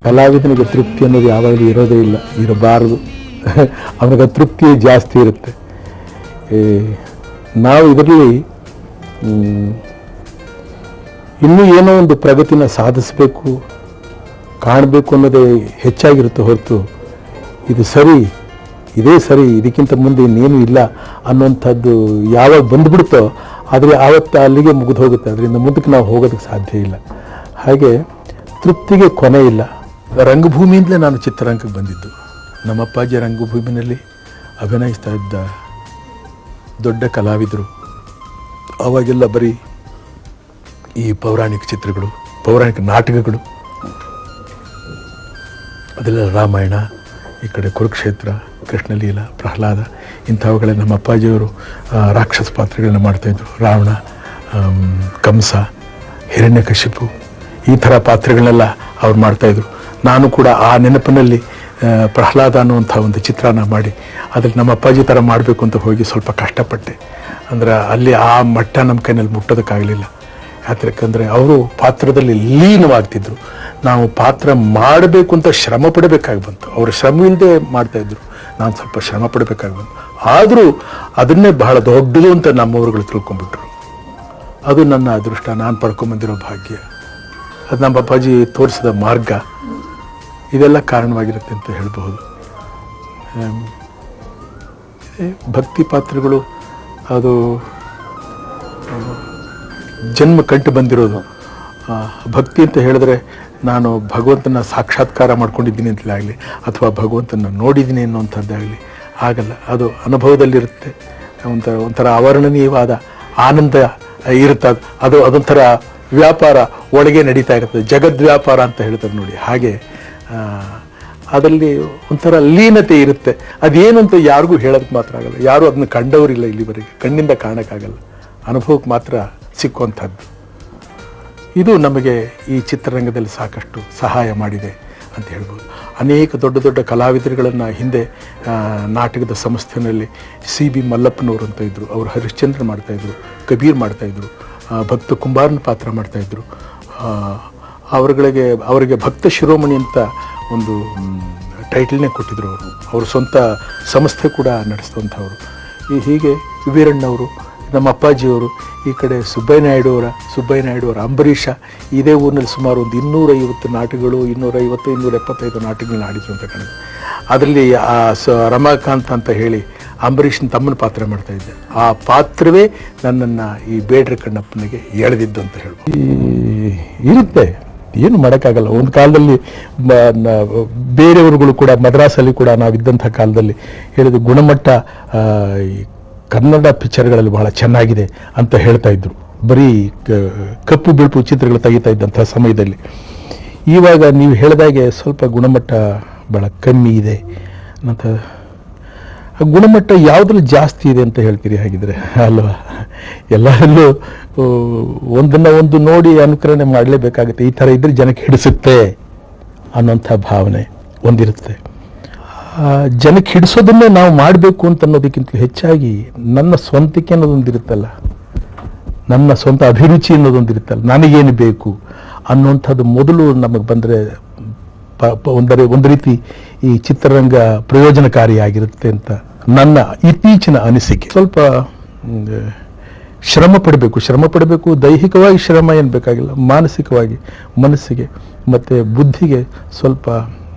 ಕಲಾವಿದನಿಗೆ ತೃಪ್ತಿ ಅನ್ನೋದು ಯಾವಾಗಲೂ ಇರೋದೇ ಇಲ್ಲ, ಇರಬಾರದು. ಅವನಿಗೆ ತೃಪ್ತಿ ಜಾಸ್ತಿ ಇರುತ್ತೆ. ನಾವು ಇದರಲ್ಲಿ ಇನ್ನೂ ಏನೋ ಒಂದು ಪ್ರಗತಿನ ಸಾಧಿಸಬೇಕು, ಕಾಣಬೇಕು ಅನ್ನೋದೇ ಹೆಚ್ಚಾಗಿರುತ್ತೆ ಹೊರತು ಇದು ಸರಿ, ಇದೇ ಸರಿ, ಇದಕ್ಕಿಂತ ಮುಂದೆ ಇನ್ನೇನು ಇಲ್ಲ ಅನ್ನೋಂಥದ್ದು ಯಾವಾಗ ಬಂದುಬಿಡುತ್ತೋ ಆದರೆ ಆವತ್ತು ಅಲ್ಲಿಗೆ ಮುಗಿದು ಹೋಗುತ್ತೆ. ಅದರಿಂದ ಮುಂದಕ್ಕೆ ನಾವು ಹೋಗೋದಕ್ಕೆ ಸಾಧ್ಯ ಇಲ್ಲ. ಹಾಗೆ ತೃಪ್ತಿಗೆ ಕೊನೆ ಇಲ್ಲ. ರಂಗಭೂಮಿಯಿಂದಲೇ ನಾನು ಚಿತ್ರರಂಗಕ್ಕೆ ಬಂದಿದ್ದು. ನಮ್ಮ ಅಪ್ಪಾಜಿ ರಂಗಭೂಮಿನಲ್ಲಿ ಅಭಿನಯಿಸ್ತಾ ಇದ್ದ ದೊಡ್ಡ ಕಲಾವಿದರು. ಅವಾಗೆಲ್ಲ ಬರೀ ಈ ಪೌರಾಣಿಕ ಚಿತ್ರಗಳು, ಪೌರಾಣಿಕ ನಾಟಕಗಳು, ಅದೆಲ್ಲ ರಾಮಾಯಣ, ಈ ಕಡೆ ಕುರುಕ್ಷೇತ್ರ, ಕೃಷ್ಣಲೀಲ, ಪ್ರಹ್ಲಾದ, ಇಂಥವುಗಳೇ ನಮ್ಮ ಅಪ್ಪಾಜಿಯವರು ರಾಕ್ಷಸ ಪಾತ್ರಗಳನ್ನ ಮಾಡ್ತಾಯಿದ್ರು. ರಾವಣ, ಕಂಸ, ಹಿರಣ್ಯಕಶಿಪು, ಈ ಥರ ಪಾತ್ರಗಳನ್ನೆಲ್ಲ ಅವ್ರು ಮಾಡ್ತಾಯಿದ್ರು. ನಾನು ಕೂಡ ಆ ನೆನಪಿನಲ್ಲಿ ಪ್ರಹ್ಲಾದ ಅನ್ನುವಂಥ ಒಂದು ಚಿತ್ರನ ಮಾಡಿ ಅದ್ರಲ್ಲಿ ನಮ್ಮ ಅಪ್ಪಾಜಿ ಥರ ಮಾಡಬೇಕು ಅಂತ ಹೋಗಿ ಸ್ವಲ್ಪ ಕಷ್ಟಪಟ್ಟೆ. ಅಂದರೆ ಅಲ್ಲಿ ಆ ಮಟ್ಟ ನಮ್ಮ ಕೈನಲ್ಲಿ ಮುಟ್ಟೋದಕ್ಕಾಗಲಿಲ್ಲ. ಯಾಕಂದರೆ ಅವರು ಪಾತ್ರದಲ್ಲಿ ಲೀನವಾಗ್ತಿದ್ರು. ನಾವು ಪಾತ್ರ ಮಾಡಬೇಕು ಅಂತ ಶ್ರಮ ಪಡಬೇಕಾಗಿ ಬಂತು. ಅವರು ಶ್ರಮ ಇಲ್ಲದೆ ಮಾಡ್ತಾಯಿದ್ರು, ನಾನು ಸ್ವಲ್ಪ ಶ್ರಮ ಪಡಬೇಕಾಗಿ ಬಂತು. ಆದರೂ ಅದನ್ನೇ ಬಹಳ ದೊಡ್ಡದು ಅಂತ ನಮ್ಮವರುಗಳು ತಿಳ್ಕೊಂಡ್ಬಿಟ್ರು. ಅದು ನನ್ನ ಅದೃಷ್ಟ, ನಾನು ಪಡ್ಕೊಂಬಂದಿರೋ ಭಾಗ್ಯ. ಅದು ನಮ್ಮ ಅಪ್ಪಾಜಿ ತೋರಿಸಿದ ಮಾರ್ಗ, ಇದೆಲ್ಲ ಕಾರಣವಾಗಿರುತ್ತೆ ಅಂತ ಹೇಳಬಹುದು. ಭಕ್ತಿ ಪಾತ್ರಗಳು ಅದು ಜನ್ಮ ಕಂಡು ಬಂದಿರೋದು. ಭಕ್ತಿ ಅಂತ ಹೇಳಿದ್ರೆ ನಾನು ಭಗವಂತನ ಸಾಕ್ಷಾತ್ಕಾರ ಮಾಡ್ಕೊಂಡಿದ್ದೀನಿ ಅಂತಲೇ ಆಗಲಿ, ಅಥವಾ ಭಗವಂತನ ನೋಡಿದ್ದೀನಿ ಅನ್ನೋಂಥದ್ದಾಗಲಿ ಆಗಲ್ಲ. ಅದು ಅನುಭವದಲ್ಲಿರುತ್ತೆ. ಒಂಥರ ಅವರ್ಣನೀಯವಾದ ಆನಂದ ಇರುತ್ತೆ. ಅದೊಂಥರ ವ್ಯಾಪಾರ ಒಳಗೆ ನಡೀತಾ ಇರ್ತದೆ. ಜಗದ್ವ್ಯಾಪಾರ ಅಂತ ಹೇಳ್ತಾರೆ ನೋಡಿ, ಹಾಗೆ ಅದರಲ್ಲಿ ಒಂಥರ ಲೀನತೆ ಇರುತ್ತೆ. ಅದೇನು ಅಂತ ಯಾರಿಗೂ ಹೇಳೋದಕ್ಕೆ ಮಾತ್ರ ಆಗಲ್ಲ. ಯಾರೂ ಅದನ್ನ ಕಂಡವರಿಲ್ಲ ಇಲ್ಲಿವರೆಗೆ, ಕಣ್ಣಿಂದ ಕಾಣೋಕ್ಕಾಗಲ್ಲ, ಅನುಭವಕ್ಕೆ ಮಾತ್ರ ಸಿಕ್ಕುವಂಥದ್ದು. ಇದು ನಮಗೆ ಈ ಚಿತ್ರರಂಗದಲ್ಲಿ ಸಾಕಷ್ಟು ಸಹಾಯ ಮಾಡಿದೆ ಅಂತ ಹೇಳ್ಬೋದು. ಅನೇಕ ದೊಡ್ಡ ದೊಡ್ಡ ಕಲಾವಿದರುಗಳನ್ನು ಹಿಂದೆ ನಾಟಕದ ಸಂಸ್ಥೆಯಲ್ಲಿ CB ಮಲ್ಲಪ್ಪನವರು ಅಂತ ಇದ್ದರು. ಅವರು ಹರಿಶ್ಚಂದ್ರ ಮಾಡ್ತಾಯಿದ್ರು, ಕಬೀರ್ ಮಾಡ್ತಾಯಿದ್ರು, ಭಕ್ತ ಕುಂಬಾರನ ಪಾತ್ರ ಮಾಡ್ತಾಯಿದ್ರು. ಅವರಿಗೆ ಭಕ್ತ ಶಿರೋಮಣಿ ಅಂತ ಒಂದು ಟೈಟಲ್ನೇ ಕೊಟ್ಟಿದ್ರು. ಅವರು ಸ್ವಂತ ಸಂಸ್ಥೆ ಕೂಡ ನಡೆಸಿದಂಥವ್ರು. ಹೀಗೆ ವೀರಣ್ಣವರು, ನಮ್ಮ ಅಪ್ಪಾಜಿಯವರು, ಈ ಕಡೆ ಸುಬ್ಬಯ್ಯ ನಾಯ್ಡು ಅವರ ಅಂಬರೀಷ, ಇದೇ ಊರಿನಲ್ಲಿ ಸುಮಾರು ಒಂದು 250 ನಾಟಕಗಳು, 250-275 ನಾಟಕಗಳನ್ನ ಆಡಿದ್ರು ಅಂತ ಕಾಣುತ್ತೆ. ಅದರಲ್ಲಿ ರಮಾಕಾಂತ್ ಅಂತ ಹೇಳಿ ಅಂಬರೀಷನ ತಮ್ಮನ ಪಾತ್ರ ಮಾಡ್ತಾ ಇದ್ದೆ. ಆ ಪಾತ್ರವೇ ನನ್ನನ್ನು ಈ ಬೇಡ್ರ ಕಣ್ಣಪ್ಪನಿಗೆ ಎಳೆದಿದ್ದು ಅಂತ ಹೇಳ್ಬೋದು. ಇರುತ್ತೆ, ಏನು ಮಾಡೋಕ್ಕಾಗಲ್ಲ. ಒಂದು ಕಾಲದಲ್ಲಿ ಬೇರೆಯವ್ರುಗಳು ಕೂಡ ಮದ್ರಾಸಲ್ಲಿ ಕೂಡ ನಾವಿದ್ದಂಥ ಕಾಲದಲ್ಲಿ ಹೇಳಿದ ಗುಣಮಟ್ಟ ಕನ್ನಡ ಪಿಕ್ಚರ್ಗಳಲ್ಲಿ ಬಹಳ ಚೆನ್ನಾಗಿದೆ ಅಂತ ಹೇಳ್ತಾ ಇದ್ರು. ಬರೀ ಕಪ್ಪು ಬಿಳುಪು ಚಿತ್ರಗಳು ತೆಗಿತಾ ಇದ್ದಂಥ ಸಮಯದಲ್ಲಿ. ಇವಾಗ ನೀವು ಹೇಳಿದಾಗೆ ಸ್ವಲ್ಪ ಗುಣಮಟ್ಟ ಬಹಳ ಕಮ್ಮಿ ಇದೆ ಅಂತ. ಗುಣಮಟ್ಟ ಯಾವುದ್ರಲ್ಲಿ ಜಾಸ್ತಿ ಇದೆ ಅಂತ ಹೇಳ್ತೀರಿ ಹಾಗಿದ್ರೆ? ಅಲ್ವಾ, ಎಲ್ಲರಲ್ಲೂ ಒಂದನ್ನು ಒಂದು ನೋಡಿ ಅನುಕರಣೆ ಮಾಡಲೇಬೇಕಾಗುತ್ತೆ. ಈ ಥರ ಇದ್ರೆ ಜನಕ್ಕೆ ಹಿಡಿಸುತ್ತೆ ಅನ್ನೋಂಥ ಭಾವನೆ ಒಂದಿರುತ್ತೆ. ಜನಕ್ಕೆ ಹಿಡಿಸೋದನ್ನೇ ನಾವು ಮಾಡಬೇಕು ಅಂತ ಅನ್ನೋದಕ್ಕಿಂತ ಹೆಚ್ಚಾಗಿ ನನ್ನ ಸ್ವಂತಕ್ಕೆ ಅನ್ನೋದೊಂದಿರುತ್ತಲ್ಲ, ನನ್ನ ಸ್ವಂತ ಅಭಿರುಚಿ ಅನ್ನೋದೊಂದಿರುತ್ತಲ್ಲ, ನನಗೇನು ಬೇಕು ಅನ್ನೋಂಥದ್ದು ಮೊದಲು ನಮಗೆ ಬಂದರೆ ಒಂದು ರೀತಿ ಈ ಚಿತ್ರರಂಗ ಪ್ರಯೋಜನಕಾರಿಯಾಗಿರುತ್ತೆ ಅಂತ ನನ್ನ ಇತ್ತೀಚಿನ ಅನಿಸಿಕೆ. ಸ್ವಲ್ಪ ಶ್ರಮ ಪಡಬೇಕು. ದೈಹಿಕವಾಗಿ ಶ್ರಮ ಏನು ಬೇಕಾಗಿಲ್ಲ, ಮಾನಸಿಕವಾಗಿ ಮನಸ್ಸಿಗೆ ಮತ್ತು ಬುದ್ಧಿಗೆ ಸ್ವಲ್ಪ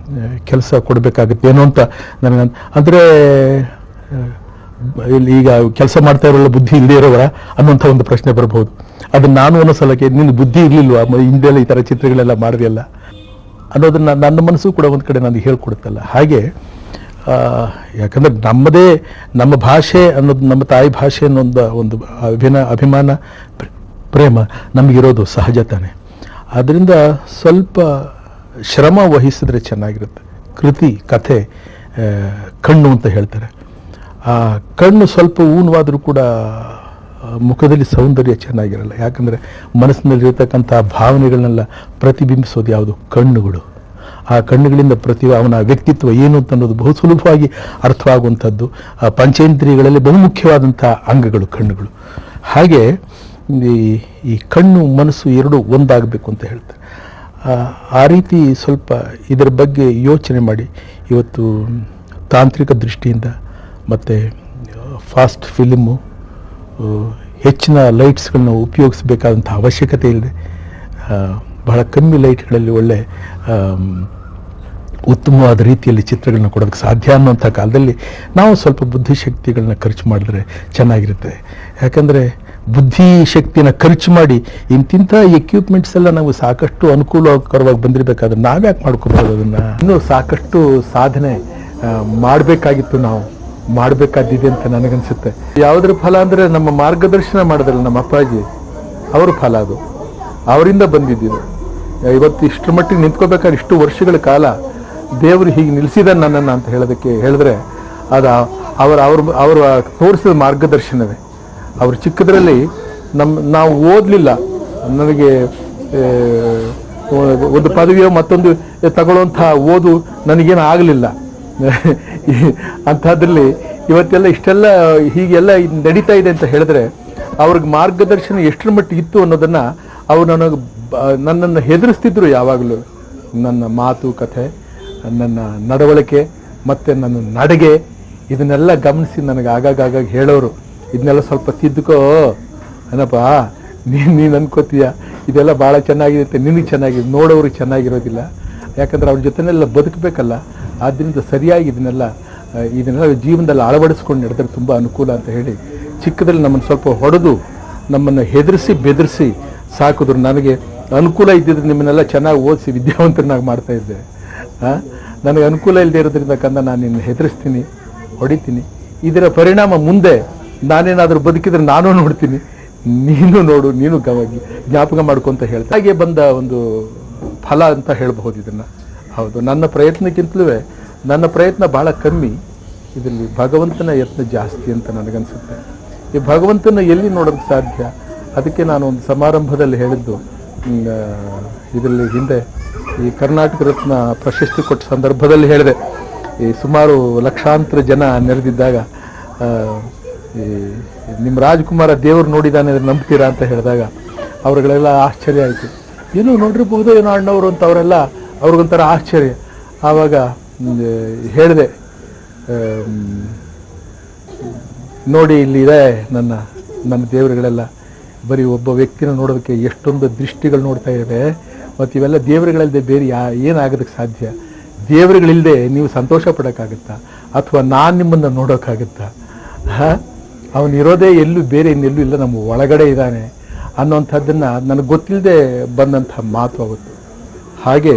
ಕೆಲಸ ಕೊಡಬೇಕಾಗುತ್ತೆ ಏನೋ ಅಂತ ನನಗೆ. ಅಂದರೆ ಈಗ ಕೆಲಸ ಮಾಡ್ತಾ ಇರೋಲ್ಲ ಬುದ್ಧಿ ಇಲ್ಲದೆ ಇರೋವರ ಅನ್ನೋಂಥ ಒಂದು ಪ್ರಶ್ನೆ ಬರ್ಬೋದು. ಅದನ್ನು ನಾನು ಅನ್ನೋ ಸಲಕ್ಕೆ ನಿನ್ನ ಬುದ್ಧಿ ಇರಲಿಲ್ವಾ, ಹಿಂದೆಲ್ಲ ಈ ಥರ ಚಿತ್ರಗಳೆಲ್ಲ ಮಾಡಿದೆಯಲ್ಲ ಅನ್ನೋದನ್ನು ನನ್ನ ಮನಸ್ಸು ಕೂಡ ಒಂದು ಕಡೆ ನನಗೆ ಹೇಳ್ಕೊಡುತ್ತಲ್ಲ. ಹಾಗೆ ಯಾಕಂದರೆ ನಮ್ಮ ಭಾಷೆ ಅನ್ನೋದು, ನಮ್ಮ ತಾಯಿ ಭಾಷೆ ಅನ್ನೋ ಒಂದು ಅಭಿಮಾನ ಪ್ರೇಮ ನಮಗಿರೋದು ಸಹಜ ತಾನೆ. ಅದರಿಂದ ಸ್ವಲ್ಪ ಶ್ರಮ ವಹಿಸಿದ್ರೆ ಚೆನ್ನಾಗಿರುತ್ತೆ. ಕಥೆ ಕಣ್ಣು ಅಂತ ಹೇಳ್ತಾರೆ. ಆ ಕಣ್ಣು ಸ್ವಲ್ಪ ಊನವಾದರೂ ಕೂಡ ಮುಖದಲ್ಲಿ ಸೌಂದರ್ಯ ಚೆನ್ನಾಗಿರಲ್ಲ. ಯಾಕಂದರೆ ಮನಸ್ಸಿನಲ್ಲಿರ್ತಕ್ಕಂಥ ಭಾವನೆಗಳನ್ನೆಲ್ಲ ಪ್ರತಿಬಿಂಬಿಸೋದು ಯಾವುದು? ಕಣ್ಣುಗಳು. ಆ ಕಣ್ಣುಗಳಿಂದ ಅವನ ವ್ಯಕ್ತಿತ್ವ ಏನು ಅಂತ ಅನ್ನೋದು ಬಹು ಸುಲಭವಾಗಿ ಅರ್ಥವಾಗುವಂಥದ್ದು. ಪಂಚೇಂದ್ರಿಯಗಳಲ್ಲಿ ಬಹುಮುಖ್ಯವಾದಂಥ ಅಂಗಗಳು ಕಣ್ಣುಗಳು. ಹಾಗೆ ಈ ಕಣ್ಣು ಮನಸ್ಸು ಎರಡೂ ಒಂದಾಗಬೇಕು ಅಂತ ಹೇಳ್ತಾರೆ. ಆ ರೀತಿ ಸ್ವಲ್ಪ ಇದರ ಬಗ್ಗೆ ಯೋಚನೆ ಮಾಡಿ ಇವತ್ತು ತಾಂತ್ರಿಕ ದೃಷ್ಟಿಯಿಂದ ಮತ್ತು ಫಾಸ್ಟ್ ಫಿಲ್ಮು ಹೆಚ್ಚಿನ ಲೈಟ್ಸ್ಗಳನ್ನ ಉಪಯೋಗಿಸಬೇಕಾದಂಥ ಅವಶ್ಯಕತೆ ಇಲ್ಲದೆ ಬಹಳ ಕಮ್ಮಿ ಲೈಟ್ಗಳಲ್ಲಿ ಒಳ್ಳೆ ಉತ್ತಮವಾದ ರೀತಿಯಲ್ಲಿ ಚಿತ್ರಗಳನ್ನ ಕೊಡೋದಕ್ಕೆ ಸಾಧ್ಯ ಅನ್ನೋಂಥ ಕಾಲದಲ್ಲಿ ನಾವು ಸ್ವಲ್ಪ ಬುದ್ಧಿಶಕ್ತಿಗಳನ್ನ ಖರ್ಚು ಮಾಡಿದ್ರೆ ಚೆನ್ನಾಗಿರುತ್ತೆ. ಯಾಕಂದರೆ ಬುದ್ಧಿಶಕ್ತಿನ ಖರ್ಚು ಮಾಡಿ ಇಂತಿಂಥ ಎಕ್ವಿಪ್ಮೆಂಟ್ಸ್ ಎಲ್ಲ ನಾವು ಸಾಕಷ್ಟು ಅನುಕೂಲಕರವಾಗಿ ಬಂದಿರಬೇಕಾದ್ರೆ ನಾವ್ಯಾಕೆ ಮಾಡ್ಕೋಬೋದು ಅದನ್ನು? ಇನ್ನೂ ಸಾಕಷ್ಟು ಸಾಧನೆ ಮಾಡಬೇಕಾಗಿತ್ತು, ನಾವು ಮಾಡಬೇಕಾದಿದೆ ಅಂತ ನನಗನ್ಸುತ್ತೆ. ಯಾವುದ್ರ ಫಲ ಅಂದರೆ ನಮ್ಮ ಮಾರ್ಗದರ್ಶನ ಮಾಡಿದ್ರಲ್ಲ ನಮ್ಮ ಅಪ್ಪಾಜಿ, ಅವ್ರ ಫಲ ಅದು, ಅವರಿಂದ ಬಂದಿದ್ದು. ಇವತ್ತು ಇಷ್ಟರ ಮಟ್ಟಿಗೆ ನಿಂತ್ಕೋಬೇಕಾದ್ರೆ ಇಷ್ಟು ವರ್ಷಗಳ ಕಾಲ ದೇವರು ಹೀಗೆ ನಿಲ್ಲಿಸಿದ ನನ್ನನ್ನು ಅಂತ ಹೇಳಿದ್ರೆ ಅದು ಅವರ ತೋರಿಸಿದ ಮಾರ್ಗದರ್ಶನವೇ. ಅವರು ಚಿಕ್ಕದ್ರಲ್ಲಿ ನಾವು ಓದಲಿಲ್ಲ, ನನಗೆ ಒಂದು ಪದವಿಯೋ ಮತ್ತೊಂದು ತಗೊಳ್ಳುವಂಥ ಓದು ನನಗೇನು ಆಗಲಿಲ್ಲ. ಅಂಥದ್ರಲ್ಲಿ ಇವತ್ತೆಲ್ಲ ಇಷ್ಟೆಲ್ಲ ಹೀಗೆಲ್ಲ ನಡೀತಾ ಇದೆ ಅಂತ ಹೇಳಿದ್ರೆ ಅವ್ರಿಗೆ ಮಾರ್ಗದರ್ಶನ ಎಷ್ಟರ ಮಟ್ಟಿಗೆ ಇತ್ತು ಅನ್ನೋದನ್ನು ಅವ್ರು ನನ್ನನ್ನು ಹೆದರಿಸ್ತಿದ್ರು ಯಾವಾಗಲೂ. ನನ್ನ ಮಾತು ಕಥೆ, ನನ್ನ ನಡವಳಿಕೆ ಮತ್ತು ನನ್ನ ನಡಿಗೆ ಇದನ್ನೆಲ್ಲ ಗಮನಿಸಿ ನನಗೆ ಆಗಾಗ ಹೇಳೋರು, ಇದನ್ನೆಲ್ಲ ಸ್ವಲ್ಪ ತಿದ್ದುಕೋ ಏನಪ್ಪ, ನೀನು ಅನ್ಕೋತೀಯ ಇದೆಲ್ಲ ಭಾಳ ಚೆನ್ನಾಗಿದೆ, ನಿನಗೆ ಚೆನ್ನಾಗಿದೆ, ನೋಡೋರಿಗೆ ಚೆನ್ನಾಗಿರೋದಿಲ್ಲ. ಯಾಕಂದ್ರೆ ಅವ್ರ ಜೊತೆನೆಲ್ಲ ಬದುಕಬೇಕಲ್ಲ, ಆದ್ದರಿಂದ ಸರಿಯಾಗಿ ಇದನ್ನೆಲ್ಲ ಜೀವನದಲ್ಲಿ ಅಳವಡಿಸ್ಕೊಂಡು ನಡೆದ್ರೆ ತುಂಬ ಅನುಕೂಲ ಅಂತ ಹೇಳಿ ಚಿಕ್ಕದಲ್ಲಿ ನಮ್ಮನ್ನು ಸ್ವಲ್ಪ ಹೊಡೆದು ನಮ್ಮನ್ನು ಹೆದರಿಸಿ ಬೆದರಿಸಿ ಸಾಕಿದ್ರು. ನನಗೆ ಅನುಕೂಲ ಇದ್ದಿದ್ರೆ ನಿಮ್ಮನ್ನೆಲ್ಲ ಚೆನ್ನಾಗಿ ಓದಿಸಿ ವಿದ್ಯಾವಂತರನ್ನಾಗಿ ಮಾಡ್ತಾಯಿದ್ದೆ. ನನಗೆ ಅನುಕೂಲ ಇಲ್ಲದೆ ಇರೋದ್ರಿಂದ ಕಂದ ನಾನು ನಿನ್ನ ಹೆದರಿಸ್ತೀನಿ, ಹೊಡಿತೀನಿ. ಇದರ ಪರಿಣಾಮ ಮುಂದೆ ನಾನೇನಾದರೂ ಬದುಕಿದ್ರೆ ನಾನು ನೋಡ್ತೀನಿ, ನೀನು ನೋಡು, ನೀನು ಜ್ಞಾಪಕ ಮಾಡ್ಕೊಂತ ಹೇಳ್ತಾ ಹಾಗೆ ಬಂದ ಒಂದು ಫಲ ಅಂತ ಹೇಳಬಹುದು ಇದನ್ನು. ಹೌದು, ನನ್ನ ಪ್ರಯತ್ನಕ್ಕಿಂತಲೂ ನನ್ನ ಪ್ರಯತ್ನ ಭಾಳ ಕಮ್ಮಿ, ಇದರಲ್ಲಿ ಭಗವಂತನ ಯತ್ನ ಜಾಸ್ತಿ ಅಂತ ನನಗನ್ಸುತ್ತೆ. ಈ ಭಗವಂತನ ಎಲ್ಲಿ ನೋಡೋದಕ್ಕೆ ಸಾಧ್ಯ? ಅದಕ್ಕೆ ನಾನು ಒಂದು ಸಮಾರಂಭದಲ್ಲಿ ಹೇಳಿದ್ದು, ಇದರಲ್ಲಿ ಹಿಂದೆ ಈ ಕರ್ನಾಟಕ ರತ್ನ ಪ್ರಶಸ್ತಿ ಕೊಟ್ಟ ಸಂದರ್ಭದಲ್ಲಿ ಹೇಳಿದೆ, ಈ ಸುಮಾರು ಲಕ್ಷಾಂತರ ಜನ ನೆರೆದಿದ್ದಾಗ ಈ ನಿಮ್ಮ ರಾಜ್ಕುಮಾರ ದೇವರು ನೋಡಿದಾನೆ ನಂಬ್ತೀರಾ ಅಂತ ಹೇಳಿದಾಗ ಅವ್ರುಗಳೆಲ್ಲ ಆಶ್ಚರ್ಯ ಆಯಿತು. ಏನೋ ನೋಡಿರ್ಬೋದು ಏನೋ ಅಣ್ಣವರು ಅಂತ ಅವ್ರಿಗೊಂಥರ ಆಶ್ಚರ್ಯ. ಆವಾಗ ಹೇಳಿದೆ, ನೋಡಿ ಇಲ್ಲಿದೆ ನನ್ನ ದೇವರುಗಳೆಲ್ಲ. ಬರೀ ಒಬ್ಬ ವ್ಯಕ್ತಿನ ನೋಡೋದಕ್ಕೆ ಎಷ್ಟೊಂದು ದೃಷ್ಟಿಗಳು ನೋಡ್ತಾ ಇವೆ, ಮತ್ತು ಇವೆಲ್ಲ ದೇವರುಗಳಲ್ಲದೆ ಬೇರೆ ಏನಾಗೋದಕ್ಕೆ ಸಾಧ್ಯ? ದೇವರುಗಳಿಲ್ಲದೆ ನೀವು ಸಂತೋಷ ಪಡೋಕ್ಕಾಗುತ್ತಾ? ಅಥವಾ ನಾನು ನಿಮ್ಮನ್ನು ನೋಡೋಕ್ಕಾಗುತ್ತಾ? ಅವನಿರೋದೇ ಎಲ್ಲೂ ಬೇರೆ ಇನ್ನೆಲ್ಲೂ ಇಲ್ಲ, ನಮ್ಮ ಒಳಗಡೆ ಇದ್ದಾನೆ ಅನ್ನೋಂಥದ್ದನ್ನು ನನಗೆ ಗೊತ್ತಿಲ್ಲದೆ ಬಂದಂಥ ಮಾತು ಅವತ್ತು. ಹಾಗೆ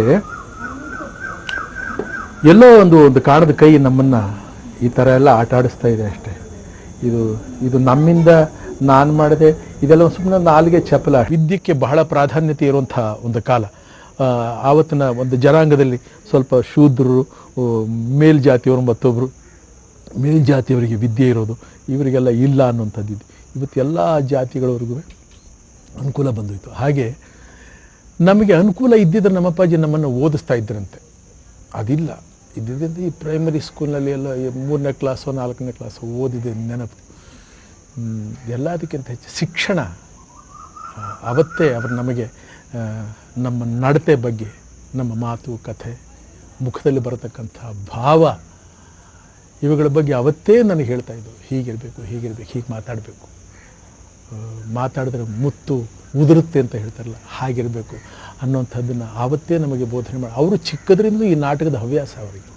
ಎಲ್ಲೋ ಒಂದು ಕಾಣದ ಕೈ ನಮ್ಮನ್ನು ಈ ಥರ ಎಲ್ಲ ಆಟ ಆಡಿಸ್ತಾ ಇದೆ ಅಷ್ಟೇ. ಇದು ನಮ್ಮಿಂದ ನಾನು ಮಾಡಿದೆ, ಇದೆಲ್ಲ ಸುಮ್ಮನೆ ನಾಲಿಗೆ ಚಪಲ. ವಿದ್ಯೆಗೆ ಬಹಳ ಪ್ರಾಧಾನ್ಯತೆ ಇರುವಂಥ ಒಂದು ಕಾಲ. ಆವತ್ತಿನ ಒಂದು ಜನಾಂಗದಲ್ಲಿ ಸ್ವಲ್ಪ ಶೂದ್ರರು, ಮೇಲ್ಜಾತಿಯವರು, ಮತ್ತೊಬ್ಬರು ಮೇಲ್ಜಾತಿಯವರಿಗೆ ವಿದ್ಯೆ ಇರೋದು, ಇವರಿಗೆಲ್ಲ ಇಲ್ಲ ಅನ್ನುವಂಥದ್ದು. ಇವತ್ತು ಎಲ್ಲ ಜಾತಿಗಳವರೆಗೂ ಅನುಕೂಲ ಬಂದೋಯ್ತು. ಹಾಗೆ ನಮಗೆ ಅನುಕೂಲ ಇದ್ದಿದ್ರೆ ನಮ್ಮಪ್ಪಾಜಿ ನಮ್ಮನ್ನು ಓದಿಸ್ತಾ ಇದ್ದರಂತೆ. ಅದಿಲ್ಲ, ಇದ್ದಿದ್ದರಿಂದ ಈ ಪ್ರೈಮರಿ ಸ್ಕೂಲ್ನಲ್ಲಿ ಎಲ್ಲ 3ನೇ ಕ್ಲಾಸೋ 4ನೇ ಕ್ಲಾಸೋ ಓದಿದೆ ನೆನಪು. ಎಲ್ಲದಕ್ಕಿಂತ ಹೆಚ್ಚು ಶಿಕ್ಷಣ. ಅವತ್ತೇ ಅವರು ನಮಗೆ ನಮ್ಮ ನಡತೆ ಬಗ್ಗೆ, ನಮ್ಮ ಮಾತು ಕಥೆ, ಮುಖದಲ್ಲಿ ಬರತಕ್ಕಂಥ ಭಾವ, ಇವುಗಳ ಬಗ್ಗೆ ಅವತ್ತೇ ನನಗೆ ಹೇಳ್ತಾ ಇದ್ದು, ಹೀಗಿರಬೇಕು, ಹೀಗೆ ಮಾತಾಡಬೇಕು, ಮಾತಾಡಿದ್ರೆ ಮುತ್ತು ಉದುರುತ್ತೆ ಅಂತ ಹೇಳ್ತಾರಲ್ಲ, ಹಾಗಿರಬೇಕು ಅನ್ನೋಂಥದ್ದನ್ನು ಆವತ್ತೇ ನಮಗೆ ಬೋಧನೆ ಮಾಡಿ. ಅವರು ಚಿಕ್ಕದ್ರಿಂದ ಈ ನಾಟಕದ ಹವ್ಯಾಸ ಅವರಿಗೆ.